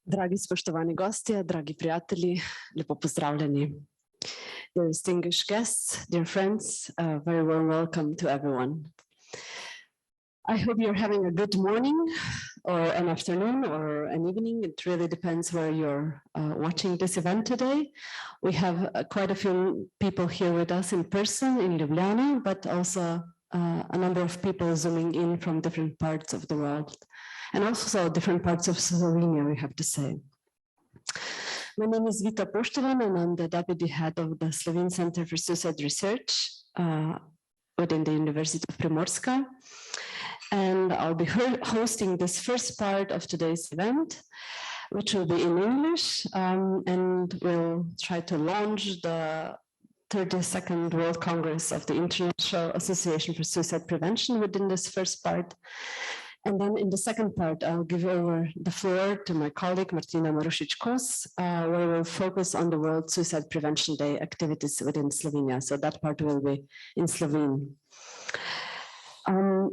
Dragi spoštovani gostje, dragi prijatelji, lepo pozdravljeni. Dear distinguished guests, dear friends, a very warm welcome to everyone. I hope you're having a good morning or an afternoon or an evening. It really depends where you're watching this event today. We have quite a few people here with us in person in Ljubljana, but also a number of people zooming in from different parts of the world. And also different parts of Slovenia, we have to say. My name is Vita Poštuvan, and I'm the deputy head of the Slovene Center for Suicide Research within the University of Primorska. And I'll be hosting this first part of today's event, which will be in English, and we'll try to launch the 32nd World Congress of the International Association for Suicide Prevention within this first part. And then in the second part, I'll give over the floor to my colleague, Martina Marušić-Kos, where we'll focus on the World Suicide Prevention Day activities within Slovenia. So that part will be in Slovene.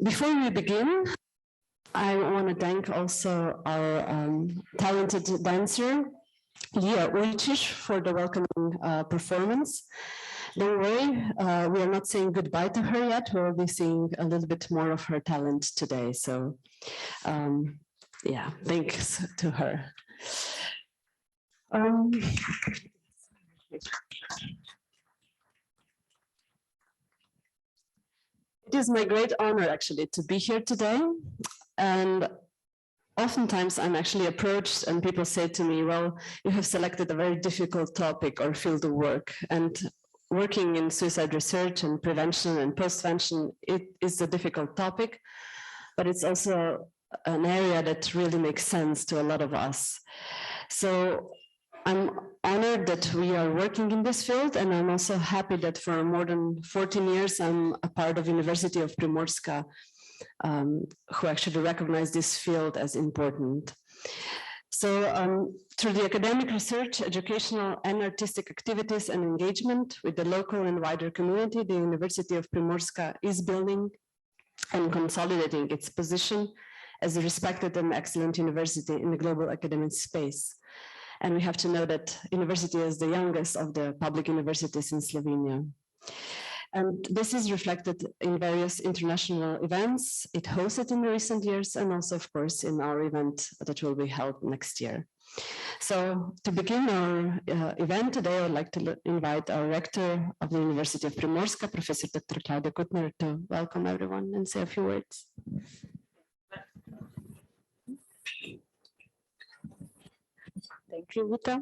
Before we begin, I want to thank also our talented dancer, Lija Ujčić, for the welcoming performance. Don't worry, we are not saying goodbye to her yet. We'll be seeing a little bit more of her talent today. So yeah, thanks to her. It is my great honor actually to be here today. And oftentimes I'm actually approached and people say to me, well, you have selected a very difficult topic or field of work. And working in suicide research and prevention and post-prevention, it is a difficult topic, but it's also an area that really makes sense to a lot of us. So I'm honored that we are working in this field, and I'm also happy that for more than 14 years, I'm a part of University of Primorska, who actually recognize this field as important. So through the academic research, educational and artistic activities and engagement with the local and wider community, the University of Primorska is building and consolidating its position as a respected and excellent university in the global academic space. And we have to know that university is the youngest of the public universities in Slovenia. And this is reflected in various international events it hosted in the recent years, and also, of course, in our event that will be held next year. So to begin our event today, I would like to invite our rector of the University of Primorska, Professor Dr. Klavdija Kutnar, to welcome everyone and say a few words. Thank you, Vita.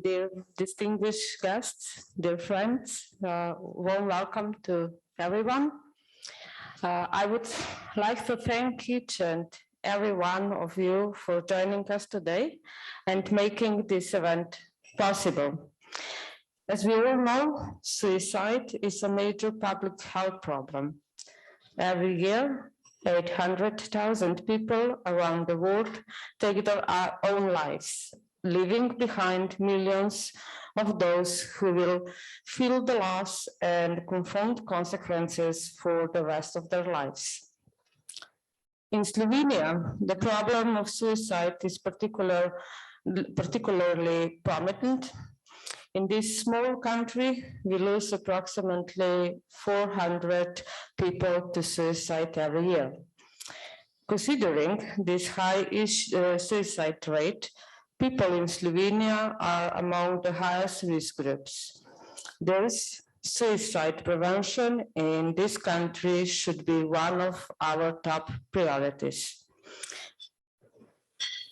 Dear distinguished guests, dear friends, warm welcome to everyone. I would like to thank each and every one of you for joining us today and making this event possible. As we all know, suicide is a major public health problem. Every year, 800,000 people around the world take their own lives, leaving behind millions of those who will feel the loss and confront consequences for the rest of their lives. In Slovenia, the problem of suicide is particularly prominent. In this small country, we lose approximately 400 people to suicide every year. Considering this high suicide rate, people in Slovenia are among the highest risk groups. Thus, suicide prevention in this country should be one of our top priorities.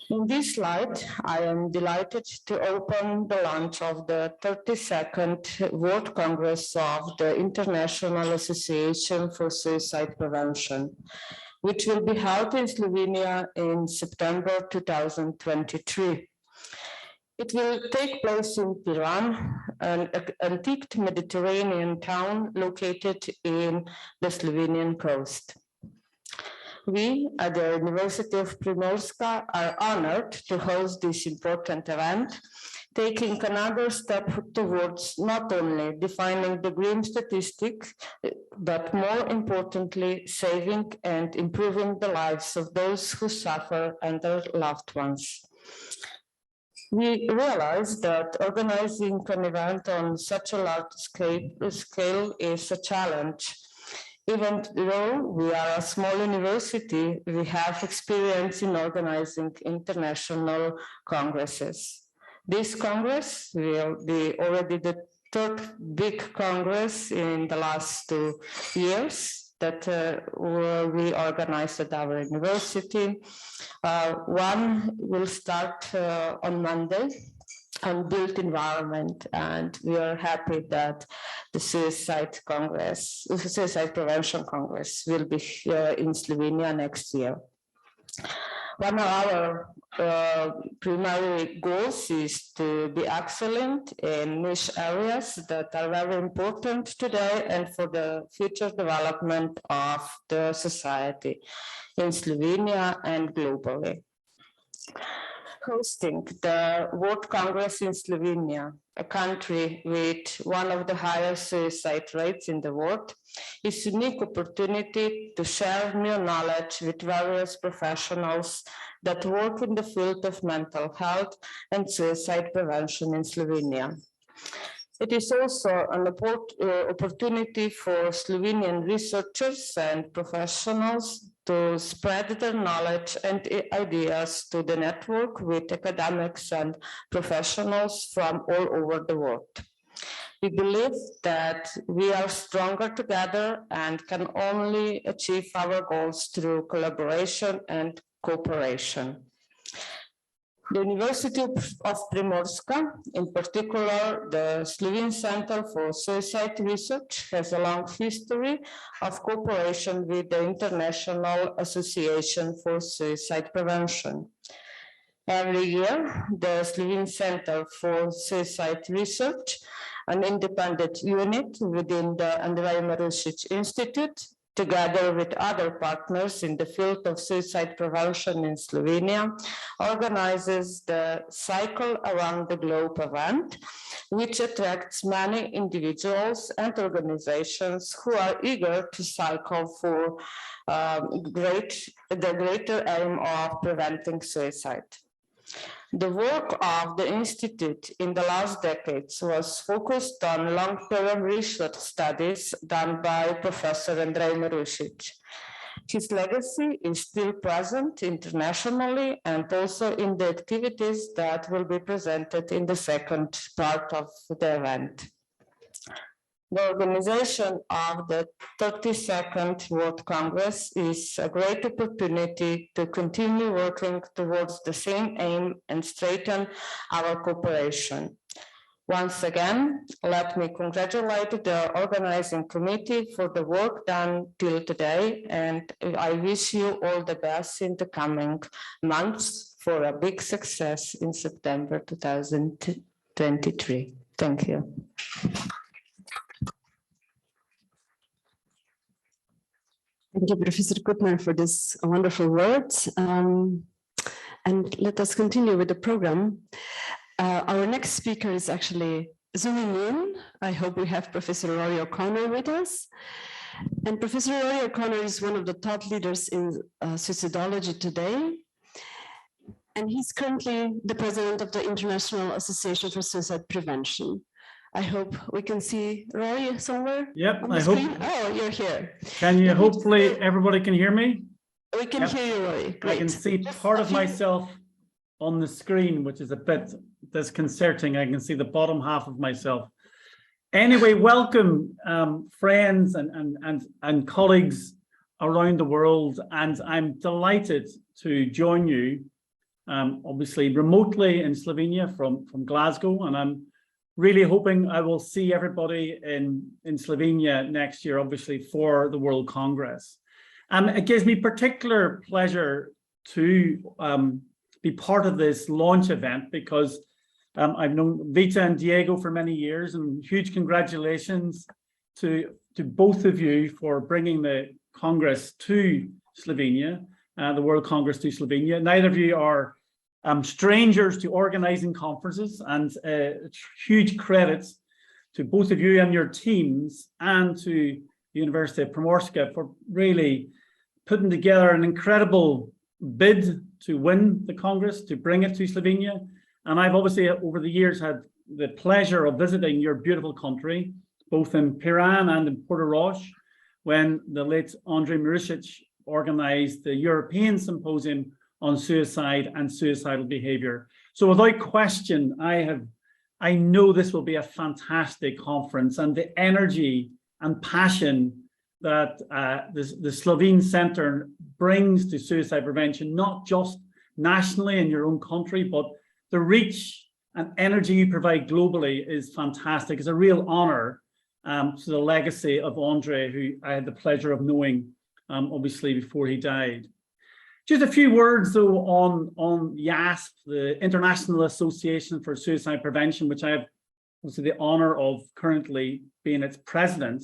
In this slide, I am delighted to open the launch of the 32nd World Congress of the International Association for Suicide Prevention, which will be held in Slovenia in September 2023. It will take place in Piran, an antique Mediterranean town located in the Slovenian coast. We at the University of Primorska are honored to host this important event, taking another step towards not only defining the grim statistic, but more importantly, saving and improving the lives of those who suffer and their loved ones. We realized that organizing an event on such a large scale is a challenge. Even though we are a small university, we have experience in organizing international congresses. This Congress will be already the third big Congress in the last 2 years that we organized at our university. One will start on Monday on built environment, and we are happy that the Suicide Prevention Congress will be here in Slovenia next year. One of our primary goals is to be excellent in niche areas that are very important today and for the future development of the society in Slovenia and globally. Hosting the World Congress in Slovenia, a country with one of the highest suicide rates in the world, is a unique opportunity to share new knowledge with various professionals that work in the field of mental health and suicide prevention in Slovenia. It is also an opportunity for Slovenian researchers and professionals to spread their knowledge and ideas to the network with academics and professionals from all over the world. We believe that we are stronger together and can only achieve our goals through collaboration and cooperation. The University of Primorska, in particular the Slovene Center for Suicide Research, has a long history of cooperation with the International Association for Suicide Prevention. Every year, the Slovene Center for Suicide Research, an independent unit within the Andrej Marušič Institute, together with other partners in the field of suicide prevention in Slovenia, organizes the Cycle Around the Globe event, which attracts many individuals and organizations who are eager to cycle for the greater aim of preventing suicide. The work of the Institute in the last decades was focused on long-term research studies done by Professor Andrej Marušič. His legacy is still present internationally and also in the activities that will be presented in the second part of the event. The organization of the 32nd World Congress is a great opportunity to continue working towards the same aim and strengthen our cooperation. Once again, let me congratulate the organizing committee for the work done till today, and I wish you all the best in the coming months for a big success in September 2023. Thank you. Thank you, Professor Kutnar, for this wonderful words. And let us continue with the program. Our next speaker is actually zooming in. I hope we have Professor Rory O'Connor with us. And Professor Rory O'Connor is one of the thought leaders in suicidology today. And he's currently the president of the International Association for Suicide Prevention. I hope we can see Rory somewhere. Yep, on the screen. Oh, you're here. Can you, hopefully everybody can hear me? We can hear you, Rory. Great. I can see part of myself on the screen, which is a bit disconcerting. I can see the bottom half of myself. Anyway, welcome friends and colleagues around the world. And I'm delighted to join you, obviously remotely in Slovenia from Glasgow. And I'm really hoping I will see everybody in Slovenia next year, obviously, for the World Congress. It gives me particular pleasure to be part of this launch event because I've known Vita and Diego for many years, and huge congratulations to both of you for bringing the Congress to Slovenia, the World Congress to Slovenia. Neither of you are strangers to organizing conferences, and huge credits to both of you and your teams and to the University of Primorska for really putting together an incredible bid to win the Congress, to bring it to Slovenia. And I've obviously over the years had the pleasure of visiting your beautiful country, both in Piran and in Portorož, when the late Andrej Marušić organized the European Symposium on Suicide and Suicidal Behavior. So without question, I know this will be a fantastic conference, and the energy and passion that the Slovene Center brings to suicide prevention, not just nationally in your own country, but the reach and energy you provide globally is fantastic. It's a real honor to the legacy of Andre, who I had the pleasure of knowing, obviously, before he died. Just a few words, though, on IASP, the International Association for Suicide Prevention, which I have also the honor of currently being its president.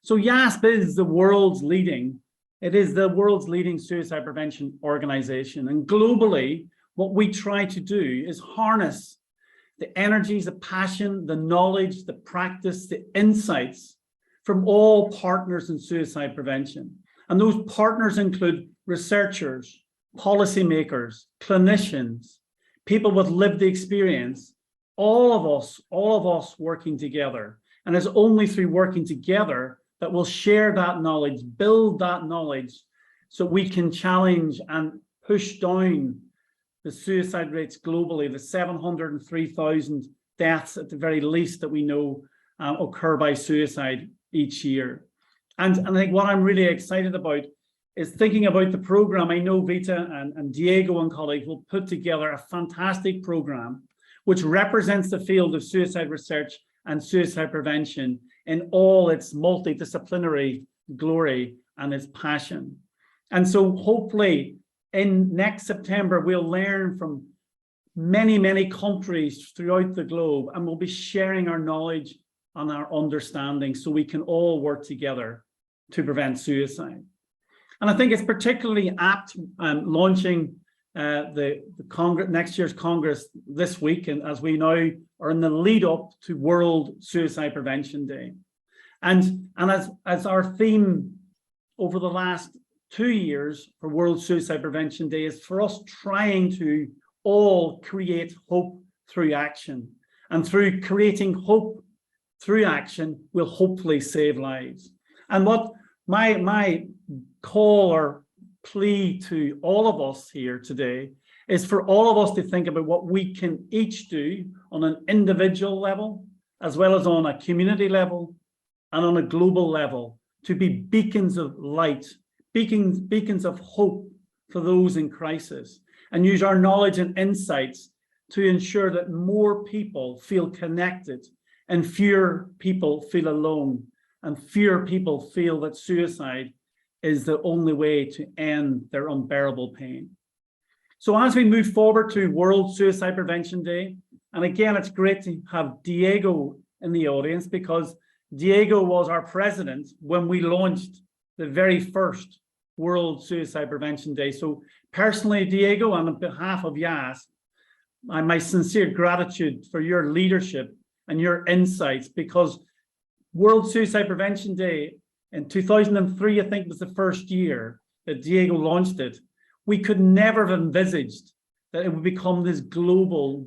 So IASP is the world's leading, suicide prevention organization. And globally, what we try to do is harness the energies, the passion, the knowledge, the practice, the insights from all partners in suicide prevention. And those partners include researchers, policymakers, clinicians, people with lived experience, all of us working together. And it's only through working together that we'll share that knowledge, build that knowledge, so we can challenge and push down the suicide rates globally, the 703,000 deaths at the very least that we know occur by suicide each year. And I think what I'm really excited about is thinking about the program. I know Vita and Diego and colleagues will put together a fantastic program which represents the field of suicide research and suicide prevention in all its multidisciplinary glory and its passion. And so hopefully in next September, we'll learn from many, many countries throughout the globe, and we'll be sharing our knowledge and our understanding so we can all work together to prevent suicide. And I think it's particularly apt launching the Congress, next year's Congress this week, and as we now are in the lead up to World Suicide Prevention Day. And as our theme over the last 2 years for World Suicide Prevention Day is for us trying to all create hope through action. And through creating hope through action, we'll hopefully save lives. And what my call or plea to all of us here today is for all of us to think about what we can each do on an individual level, as well as on a community level and on a global level, to be beacons of light, beacons of hope for those in crisis, and use our knowledge and insights to ensure that more people feel connected and fewer people feel alone, and fewer people feel that suicide is the only way to end their unbearable pain. So as we move forward to World Suicide Prevention Day, and again, it's great to have Diego in the audience because Diego was our president when we launched the very first World Suicide Prevention Day. So personally, Diego, and on behalf of IASP, my sincere gratitude for your leadership and your insights, because World Suicide Prevention Day in 2003, I think was the first year that Diego launched it. We could never have envisaged that it would become this global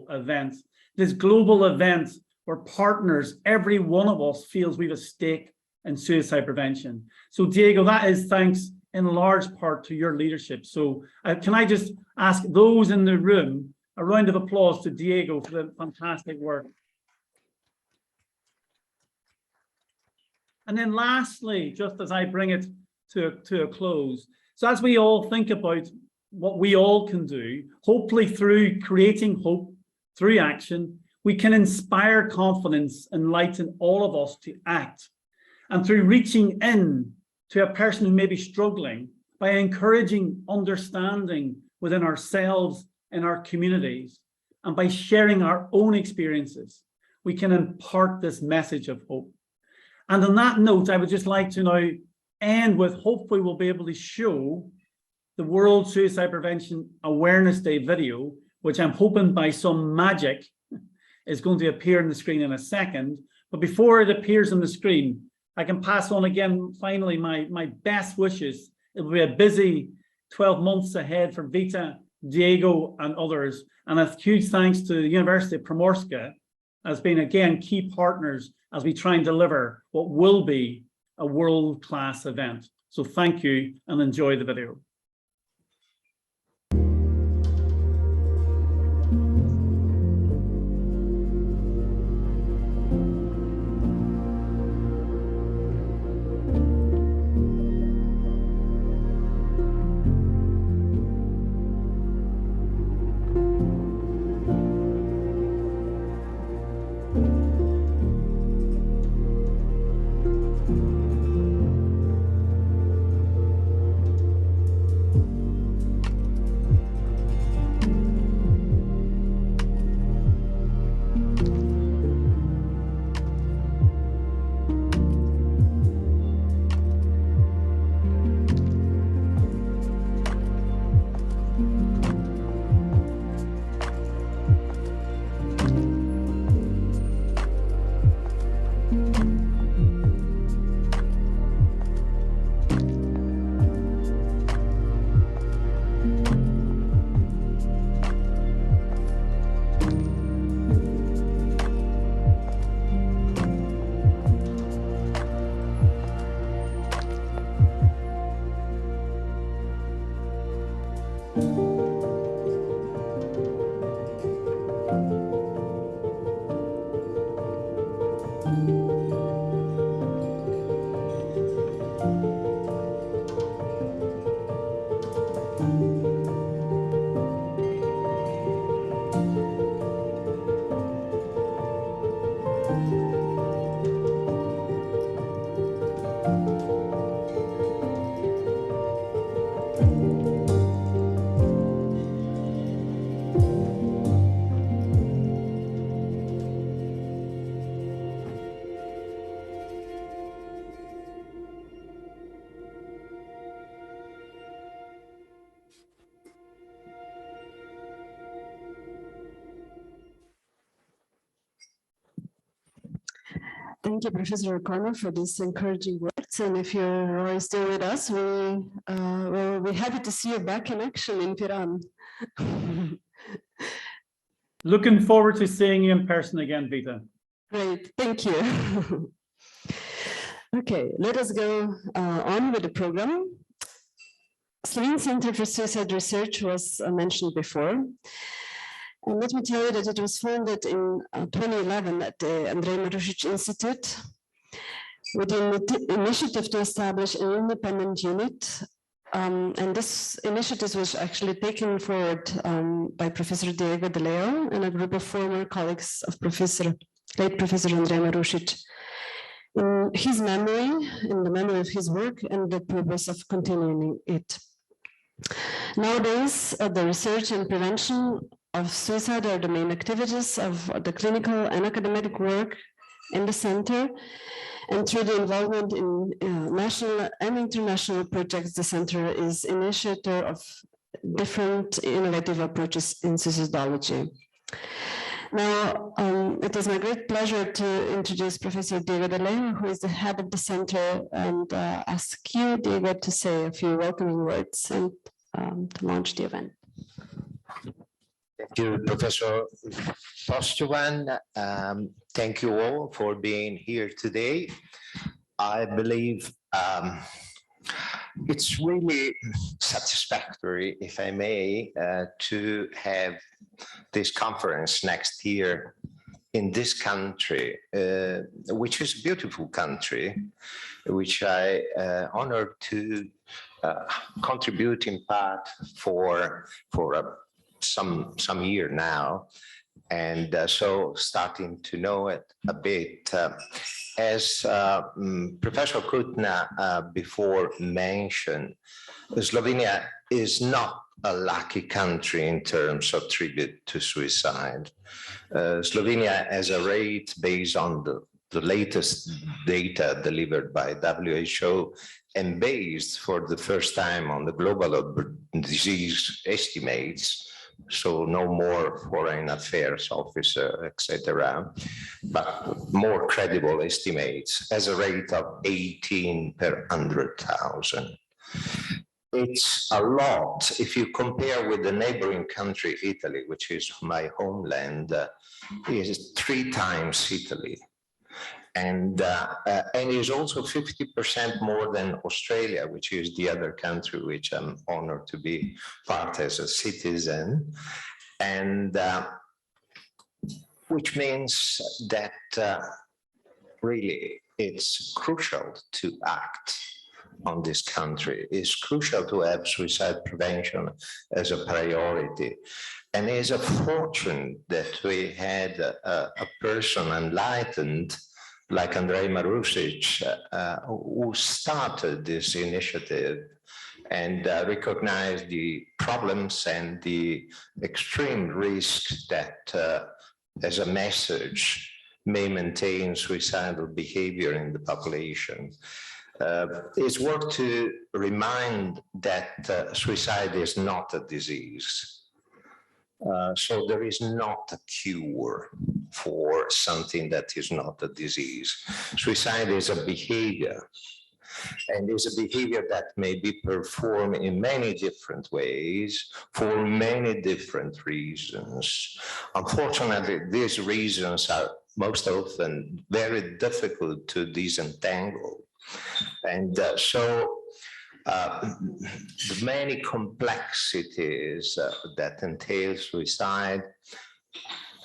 event, where partners, every one of us feels we have a stake in suicide prevention. So Diego, that is thanks in large part to your leadership. So can I just ask those in the room a round of applause to Diego for the fantastic work. And then lastly, just as I bring it to a close, so as we all think about what we all can do, hopefully through creating hope, through action, we can inspire confidence and light in all of us to act. And through reaching in to a person who may be struggling, by encouraging understanding within ourselves and our communities, and by sharing our own experiences, we can impart this message of hope. And on that note, I would just like to now end with, hopefully we'll be able to show the World Suicide Prevention Awareness Day video, which I'm hoping by some magic is going to appear on the screen in a second. But before it appears on the screen, I can pass on again, finally, my best wishes. It will be a busy 12 months ahead for Vita, Diego, and others. And a huge thanks to the University of Primorska as being, again, key partners as we try and deliver what will be a world-class event. So thank you and enjoy the video. Thank you, Professor O'Connor, for these encouraging words. And if you're still with us, we'll be happy to see you back in action in Piran. Looking forward to seeing you in person again, Vita. Great, thank you. Okay, let us go on with the program. Slovene Center for Suicide Research was mentioned before. And let me tell you that it was founded in 2011 at the Andrej Marušić Institute with the initiative to establish an independent unit. And this initiative was actually taken forward by Professor Diego de Leo and a group of former colleagues of late Professor Andrej Marušić. In his memory, in the memory of his work and the purpose of continuing it. Nowadays, the research and prevention of suicide are the main activities of the clinical and academic work in the center. And through the involvement in national and international projects, the center is initiator of different innovative approaches in suicidology. Now, it is my great pleasure to introduce Professor Diego de Leo, who is the head of the center, and ask you, Diego, to say a few welcoming words and to launch the event. Thank you, Professor Poštuvan. Thank you all for being here today. I believe it's really satisfactory, if I may, to have this conference next year in this country, which is a beautiful country, which I honored to contribute in part for some year now, and so starting to know it a bit. As Professor Kutnar before mentioned, Slovenia is not a lucky country in terms of tribute to suicide. Slovenia has a rate based on the latest data delivered by WHO and based for the first time on the global disease estimates, so no more foreign affairs officer, etc., but more credible estimates as a rate of 18 per 100,000. it's a lot. If you compare with the neighboring country, Italy, which is my homeland, is 3 times Italy. And is also 50% more than Australia, which is the other country which I'm honored to be part as a citizen. And which means that really it's crucial to act on this country. It's crucial to have suicide prevention as a priority. And it's a fortune that we had a person enlightened like Andrej Marušić, who started this initiative and recognized the problems and the extreme risk that as a message may maintain suicidal behavior in the population. It's work to remind that suicide is not a disease. So there is not a cure for something that is not a disease. Suicide is a behavior, and is a behavior that may be performed in many different ways for many different reasons. Unfortunately, these reasons are most often very difficult to disentangle. And the many complexities that entail suicide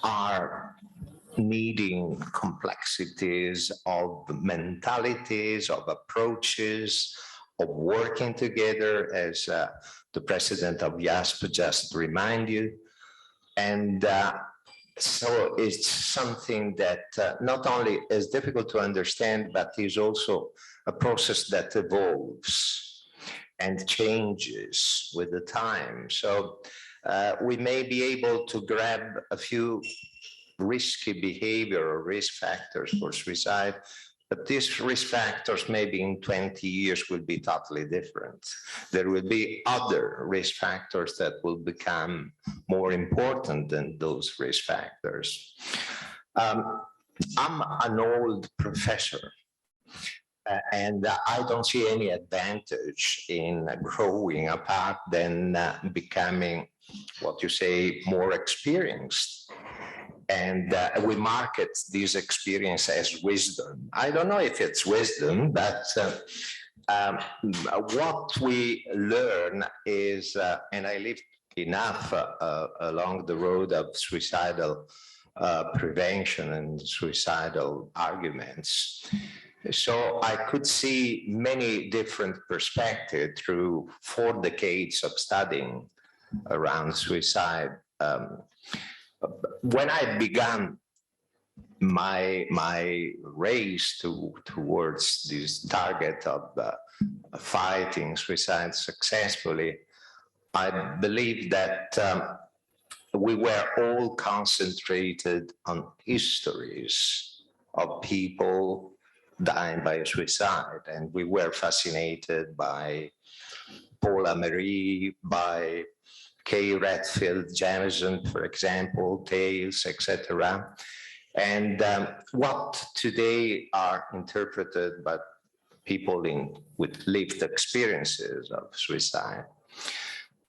are needing complexities of mentalities, of approaches, of working together, as the president of IASP just reminded you. And so it's something that not only is difficult to understand, but is also a process that evolves and changes with the time. So we may be able to grab a few risky behavior or risk factors for suicide, but these risk factors maybe in 20 years will be totally different. There will be other risk factors that will become more important than those risk factors. I'm an old professor, and I don't see any advantage in growing apart than becoming, what you say, more experienced. And we market this experience as wisdom. I don't know if it's wisdom, but what we learn is, and I lived enough along the road of suicidal prevention and suicidal arguments. So I could see many different perspectives through 4 decades of studying around suicide. When I began my race towards this target of fighting suicide successfully, I believe that we were all concentrated on histories of people dying by suicide, and we were fascinated by Paula Marie, by Kay Redfield Jamison, for example, Tales, etc. And what today are interpreted by people with lived experiences of suicide.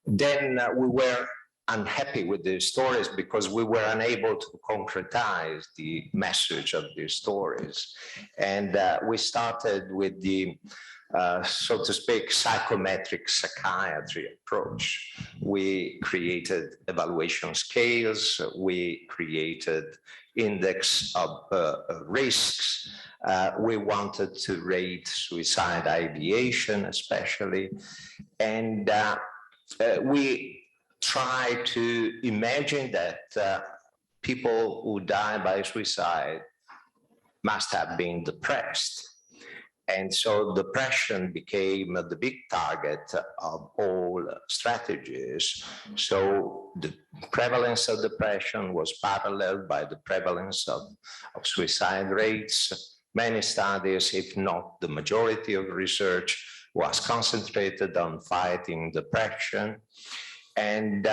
Then we were unhappy with these stories because we were unable to concretize the message of these stories. And we started with the so to speak, psychometric psychiatry approach. We created evaluation scales, we created index of risks. We wanted to rate suicide ideation especially. And we try to imagine that people who die by suicide must have been depressed. And so depression became the big target of all strategies. So the prevalence of depression was paralleled by the prevalence of suicide rates. Many studies, if not the majority of research, was concentrated on fighting depression. And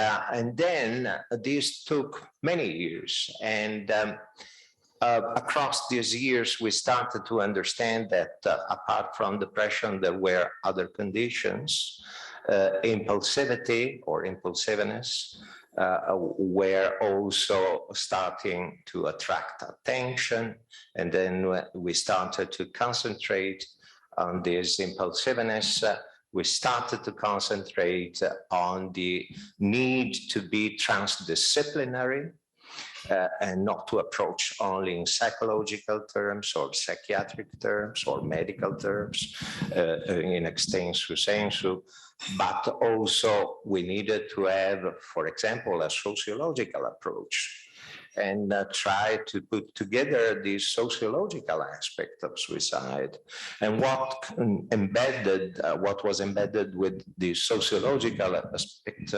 then this took many years. And across these years, we started to understand that apart from depression, there were other conditions. impulsivity or impulsiveness were also starting to attract attention. And then we started to concentrate on this impulsiveness. We started to concentrate on the need to be transdisciplinary and not to approach only in psychological terms or psychiatric terms or medical terms in extenso sensu, but also we needed to have, for example, a sociological approach and try to put together the sociological aspect of suicide. And what was embedded with the sociological aspect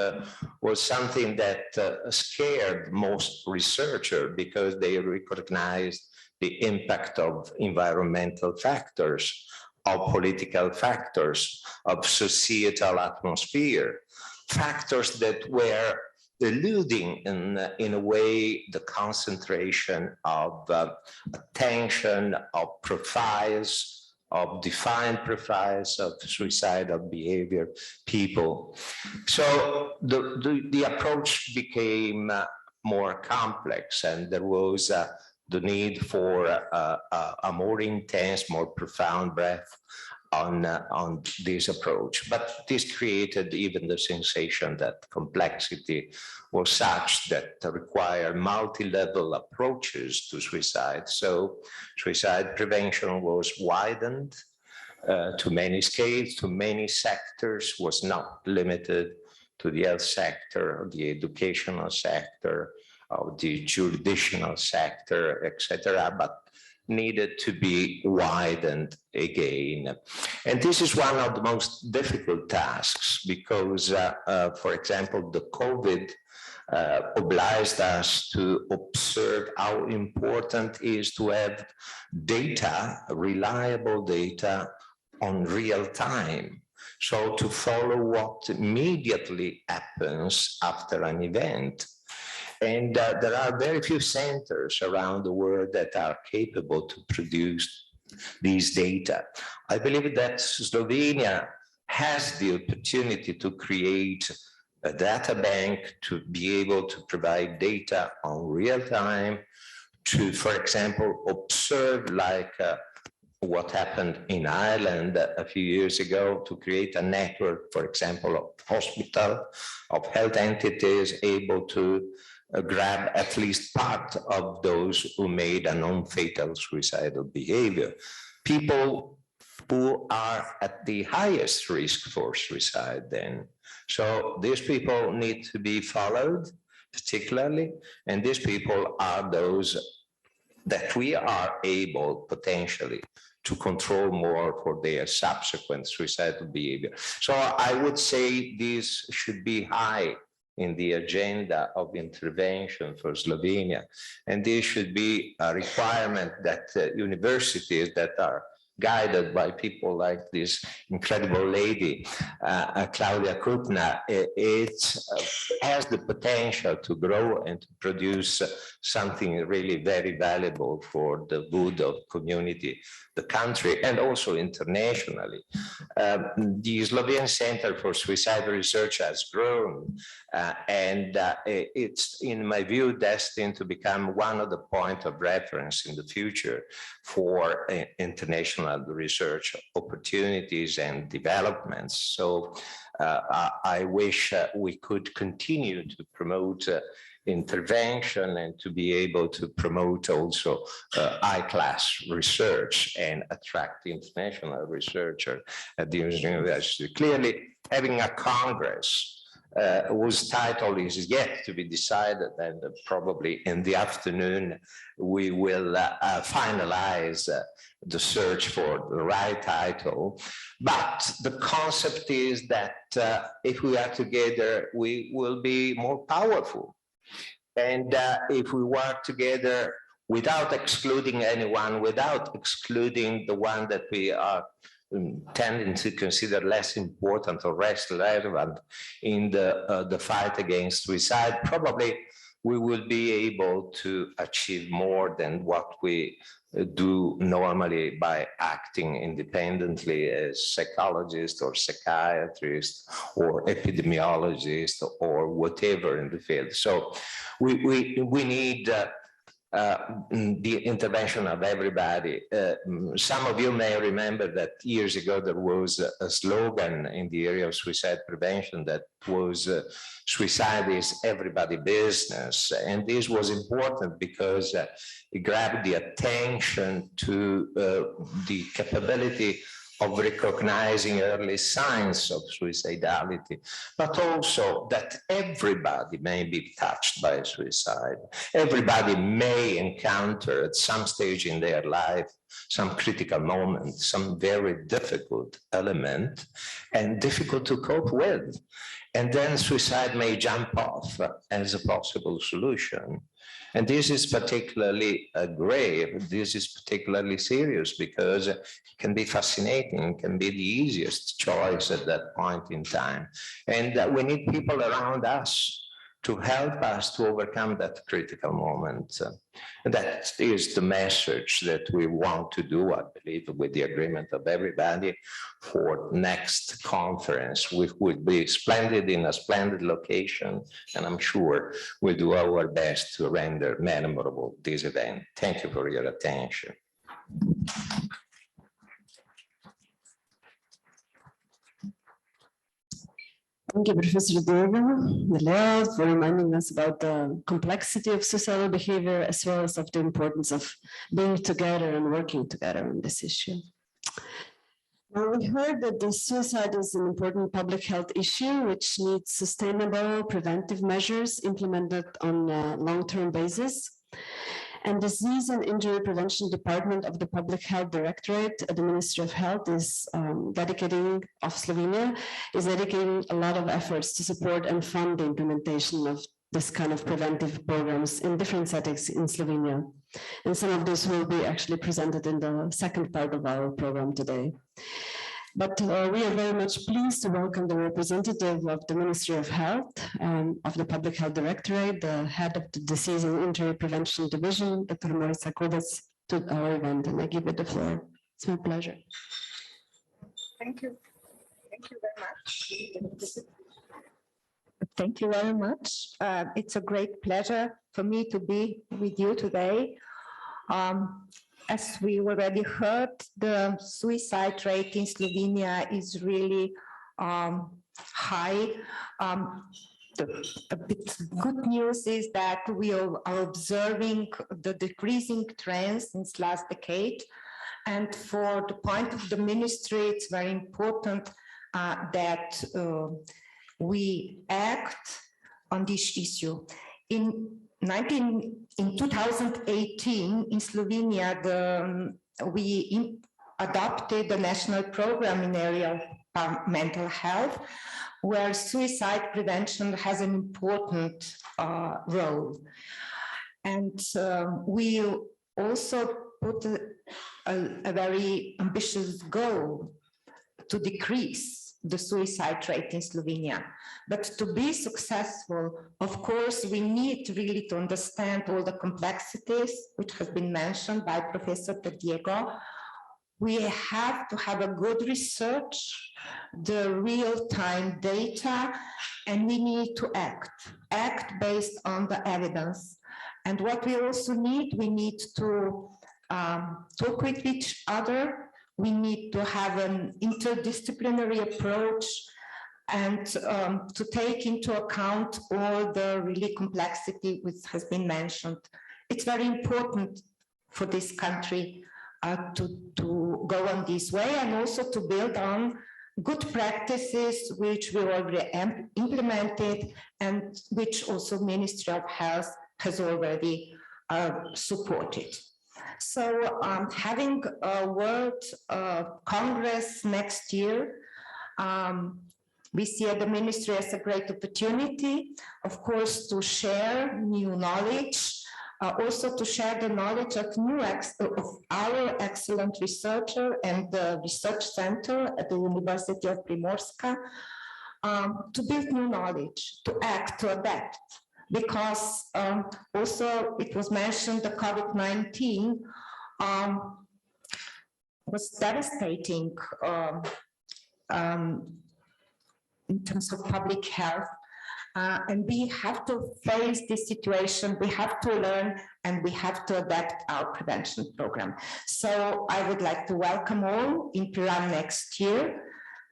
was something that scared most researchers because they recognized the impact of environmental factors, of political factors, of societal atmosphere, factors that were eluding in a way the concentration of attention, of profiles, of defined profiles of suicidal behavior people. So the approach became more complex, and there was the need for a more intense, more profound breath on this approach. But this created even the sensation that complexity was such that required multi-level approaches to suicide. So suicide prevention was widened to many scales, to many sectors, was not limited to the health sector, or the educational sector, or the jurisdictional sector, etc., but needed to be widened again. And this is one of the most difficult tasks because, for example, the COVID obliged us to observe how important it is to have data, reliable data on real time. So to follow what immediately happens after an event. And there are very few centers around the world that are capable to produce these data. I believe that Slovenia has the opportunity to create a data bank to be able to provide data on real time, to, for example, observe like what happened in Ireland a few years ago, to create a network, for example, of hospital, of health entities able to grab at least part of those who made a non-fatal suicidal behavior. People who are at the highest risk for suicide then. So these people need to be followed particularly, and these people are those that we are able potentially to control more for their subsequent suicidal behavior. So I would say this should be high in the agenda of intervention for Slovenia. And this should be a requirement that universities that are guided by people like this incredible lady, Klavdija Kutnar, it has the potential to grow and to produce something really very valuable for the good of community, the country, and also internationally. The Slovenian Center for Suicide Research has grown, and it's, in my view, destined to become one of the points of reference in the future for international research opportunities and developments. So I wish we could continue to promote intervention and to be able to promote also high-class research and attract international researchers at the university. Clearly, having a Congress whose title is yet to be decided, and probably in the afternoon we will finalize the search for the right title. But the concept is that if we are together, we will be more powerful. And if we work together without excluding anyone, without excluding the one that we are tending to consider less important or less relevant in the fight against suicide, probably we will be able to achieve more than what we do normally by acting independently as psychologists or psychiatrists or epidemiologists or whatever in the field. So we need the intervention of everybody. Some of you may remember that years ago there was a slogan in the area of suicide prevention that was suicide is everybody business. And this was important because it grabbed the attention to the capability of recognizing early signs of suicidality, but also that everybody may be touched by suicide. Everybody may encounter at some stage in their life some critical moment, some very difficult element and difficult to cope with. And then suicide may jump off as a possible solution. And this is particularly grave, this is particularly serious because it can be fascinating, can be the easiest choice at that point in time. And we need people around us to help us to overcome that critical moment. And that is the message that we want to do, I believe, with the agreement of everybody for next conference, which would be splendid in a splendid location. And I'm sure we'll do our best to render memorable this event. Thank you for your attention. Thank you, Professor Diego, for reminding us about the complexity of suicidal behavior, as well as of the importance of being together and working together on this issue. Now, we heard that the suicide is an important public health issue, which needs sustainable preventive measures implemented on a long-term basis. And Disease and Injury Prevention Department of the Public Health Directorate at the Ministry of Health is dedicating a lot of efforts to support and fund the implementation of this kind of preventive programs in different settings in Slovenia. And some of this will be actually presented in the second part of our program today. But we are very much pleased to welcome the representative of the Ministry of Health, of the Public Health Directorate, the head of the Disease and Injury Prevention Division, Dr. Mojca, to our event. And I give it the floor. It's my pleasure. Thank you. Thank you very much. Thank you very much. It's a great pleasure for me to be with you today. As we already heard, the suicide rate in Slovenia is really high. A bit good news is that we are observing the decreasing trend since last decade. And for the point of the ministry, it's very important that we act on this issue. In 2018, in Slovenia, we adopted the national program in the area of mental health, where suicide prevention has an important role. And we also put a very ambitious goal to decrease the suicide rate in Slovenia. But to be successful, of course, we need really to understand all the complexities which have been mentioned by Professor Diego. We have to have a good research, the real-time data, and we need to act based on the evidence. And what we also need, we need to talk with each other. We need to have an interdisciplinary approach and to take into account all the really complexity which has been mentioned. It's very important for this country to go on this way and also to build on good practices which we already implemented and which also Ministry of Health has already supported. So having a World Congress next year, we see at the ministry as a great opportunity, of course, to share new knowledge, also to share the knowledge of our excellent researcher and the research center at the University of Primorska, to build new knowledge, to act, to adapt. because also it was mentioned the COVID-19 was devastating in terms of public health. And we have to face this situation, we have to learn, and we have to adapt our prevention program. So I would like to welcome all in Piran next year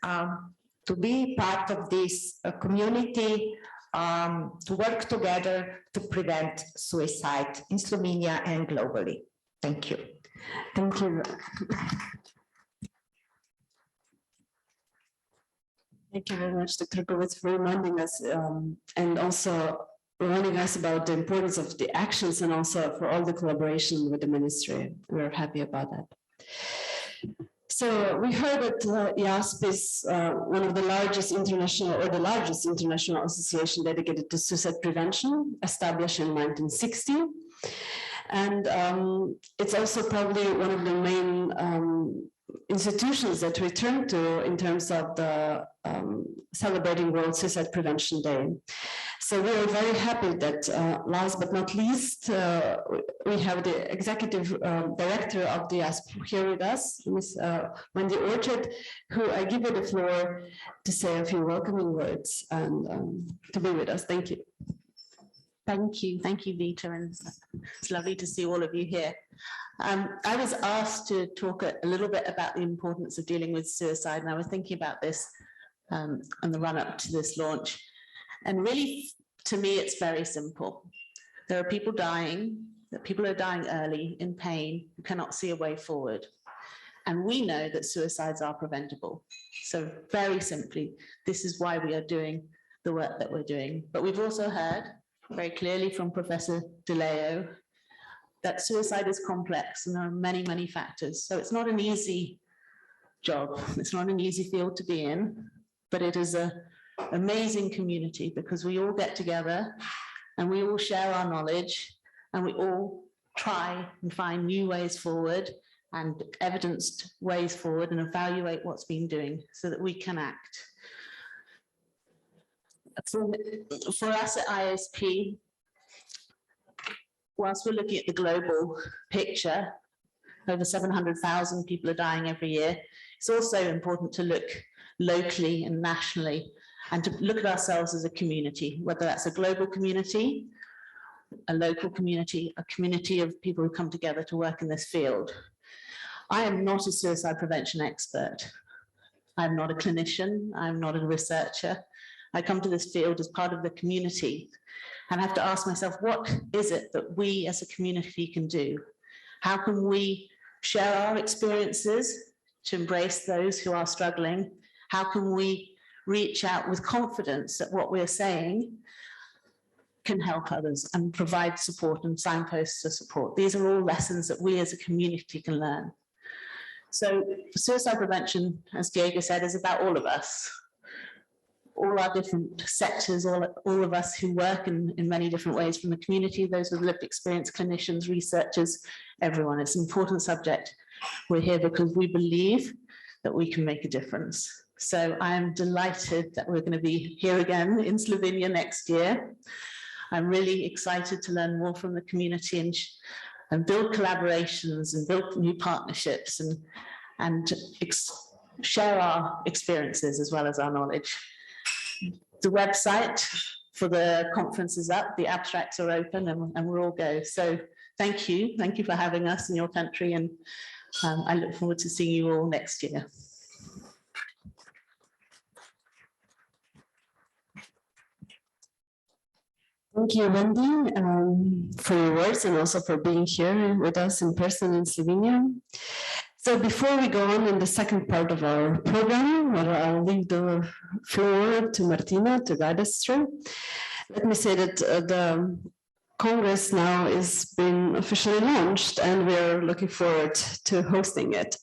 to be part of this community, to work together to prevent suicide in Slovenia and globally. Thank you. Thank you. Thank you very much, Dr. Gobec, for reminding us and also reminding us about the importance of the actions and also for all the collaboration with the ministry. We're happy about that. So we heard that IASP is one of the largest international or the largest international association dedicated to suicide prevention, established in 1960. And it's also probably one of the main institutions that we turn to in terms of the celebrating World Suicide Prevention Day. So we are very happy that last but not least, we have the executive director of the IASP here with us, Ms. Wendy Orchard, who I give you the floor to say a few welcoming words and to be with us. Thank you. Thank you, Vita, and it's lovely to see all of you here. I was asked to talk a little bit about the importance of dealing with suicide, and I was thinking about this on the run-up to this launch. And really, to me, it's very simple. There are people dying, people are dying early, in pain, who cannot see a way forward. And we know that suicides are preventable. So very simply, this is why we are doing the work that we're doing. But we've also heard very clearly from Professor DeLeo that suicide is complex and there are many, many factors. So it's not an easy job. It's not an easy field to be in, but it is an amazing community because we all get together and we all share our knowledge and we all try and find new ways forward and evidenced ways forward and evaluate what's been doing so that we can act. For us at IASP, whilst we're looking at the global picture, over 700,000 people are dying every year, it's also important to look locally and nationally and to look at ourselves as a community, whether that's a global community, a local community, a community of people who come together to work in this field. I am not a suicide prevention expert. I'm not a clinician. I'm not a researcher. I come to this field as part of the community and have to ask myself, what is it that we as a community can do? How can we share our experiences to embrace those who are struggling? How can we reach out with confidence that what we're saying can help others and provide support and signposts to support? These are all lessons that we as a community can learn. So suicide prevention, as Diego said, is about all of us. All our different sectors, all of us who work in many different ways, from the community, those with lived experience, clinicians, researchers, everyone. It's an important subject. We're here because we believe that we can make a difference. So I am delighted that we're going to be here again in Slovenia next year. I'm really excited to learn more from the community and build collaborations and build new partnerships and share our experiences as well as our knowledge. The website for the conference is up, the abstracts are open and we'll all go. So thank you for having us in your country, and I look forward to seeing you all next year. Thank you, Wendy, for your words and also for being here with us in person in Slovenia. So before we go on in the second part of our program, where I'll leave the floor to Martina to guide us through, let me say that the Congress now is been officially launched and we're looking forward to hosting it.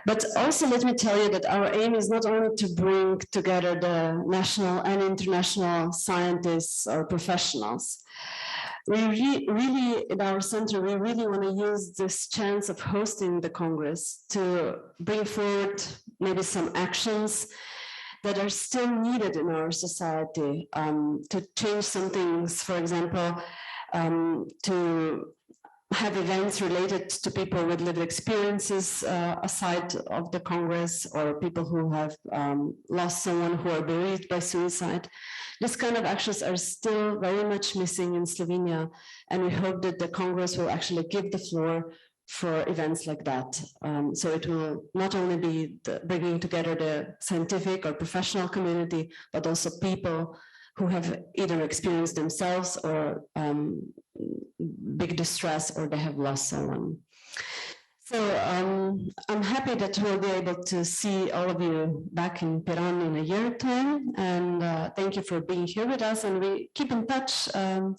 But also let me tell you that our aim is not only to bring together the national and international scientists or professionals. We really, in our center, we really want to use this chance of hosting the Congress to bring forward maybe some actions that are still needed in our society to change some things. For example, to have events related to people with lived experiences aside of the Congress, or people who have lost someone, who are bereaved by suicide. This kind of actions are still very much missing in Slovenia, and we hope that the Congress will actually give the floor for events like that. So it will not only be bringing together the scientific or professional community, but also people who have either experienced themselves or big distress, or they have lost someone. So I'm happy that we'll be able to see all of you back in Piran in a year time, and thank you for being here with us, and we keep in touch, and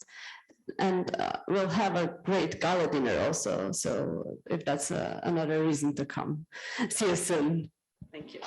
we'll have a great gala dinner also, so if that's another reason to come. See you soon. Thank you.